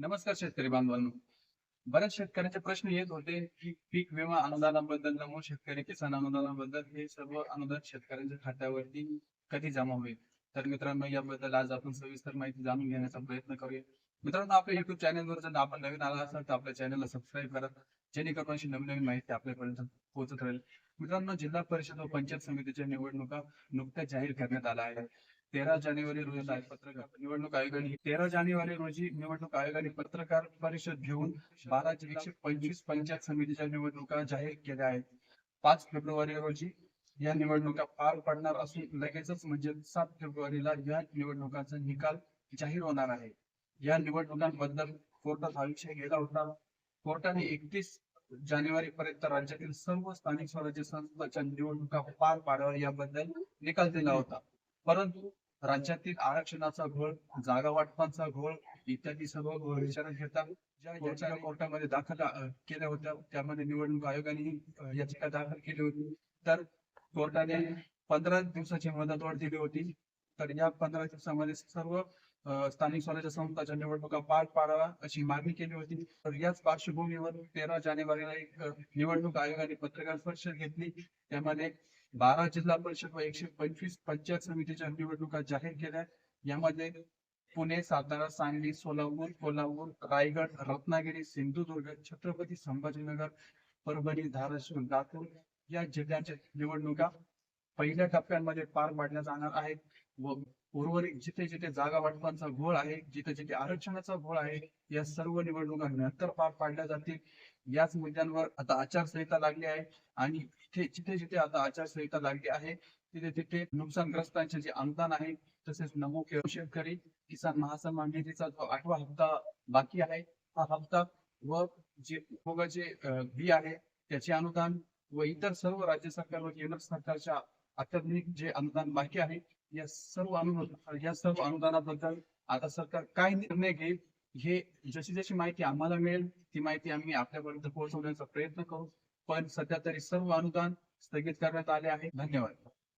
नमस्कार शेतकरी बांधवांनो. बऱ्याच शेतकऱ्यांचे प्रश्न येत होते की पीक विमा अनुदानाबद्दल, नमो शेतकरी किसान अनुदानाबद्दल हे सर्व अनुदान शेतकऱ्यांच्या खात्यावरती कधी जमा होईल. तर मित्रांनो, याबद्दल आज आपण सविस्तर माहिती जाणून घेण्याचा प्रयत्न करूया. मित्रांनो, आपल्या युट्यूब चॅनलवर जर आपण नवीन आला असाल तर आपल्या चॅनलला सबस्क्राईब करा, जेणेकरून अशी नवीन नवीन माहिती आपल्यापर्यंत पोहोचत राहील. मित्रांनो, जिल्हा परिषद व पंचायत समितीच्या निवडणुका नुकत्याच जाहीर करण्यात आल्या आहेत. 13 जानेवारी रोजी निवडणूक आयोगाने पत्रकार परिषद घेऊन 12 जिल्हा 125 पंचायत समितीच्या निवडणुका जाहीर केल्या आहेत. 5 फेब्रुवारी रोजी या निवडणुका पार पडणार असून लगेचच म्हणजे 7 फेब्रुवारीला या निवडणुकांचा निकाल जाहीर होणार आहे. या निवडणुकांबद्दल कोर्टात हा विषय गेला होता. कोर्टाने 31 जानेवारी पर्यंत राज्यातील सर्व स्थानिक स्वराज्य संस्थांच्या निवडणुका पार पाडाव्या याबद्दल निकाल दिला होता. परंतु राज्यातील आरक्षणाचा घोळ, जागा वाटपांचा घोळ इत्यादी सर्व विचारात घेता ज्या याचिका कोर्टामध्ये दाखल केल्या होत्या, त्यामध्ये निवडणूक आयोगाने याचिका दाखल केली होती. तर कोर्टाने 15 दिवसाची मुदतवाढ दिली होती. तर या 15 दिवसामध्ये सर्व स्थानिक स्वराज्य संस्थांच्या निवडणुका पार पाडाव्या अशी मागणी केली होती. तर याच पार्श्वभूमीवर 13 जानेवारीला एक निवडणूक आयोगाने पत्रकार परिषद घेतली. त्यामध्ये 12 जिल्हा परिषद व 125 पंचायत समितीच्या निवडणुका जाहीर केल्या. यामध्ये पुणे, सातारा, सांगली, सोलापूर, कोल्हापूर, रायगड, रत्नागिरी, सिंधुदुर्ग, छत्रपती संभाजीनगर, परभणी, धाराशिव, लातूर या जिल्ह्यांच्या निवडणुका पहिल्या टप्प्यांमध्ये पार पाडल्या जाणार आहेत व उर्वरित जिथे जिथे जागा वाटपांचा घोळ आहे, जिथे जिथे आरक्षणाचा घोळ आहे, या सर्व निवडणुका नंतर पार पाडल्या जातील. याच मुद्द्यांवर आता आचारसंहिता लागली आहे आणि जिथे जिथे आता आचारसंहिता लागली आहे तिथे तिथे नुकसानग्रस्तांचे जे अनुदान आहे, तसेच नमो शेतकरी किसान महासन्मान निधीचा जो 8वा हप्ता बाकी आहे, हा हप्ता व जे उपभोगाचे बी आहे त्याचे अनुदान व इतर सर्व राज्य सरकार व केंद्र सरकारच्या अत्याधुनिक जे अनुदान बाकी आहे, या सर्व अनुदानाबद्दल आता सरकार काय निर्णय घेईल, हे जशी जशी माहिती आम्हाला मिळेल ती माहिती आम्ही आपल्यापर्यंत पोहोचवण्याचा प्रयत्न करू. पण सध्या तरी सर्व अनुदान स्थगित करण्यात आले आहे. धन्यवाद.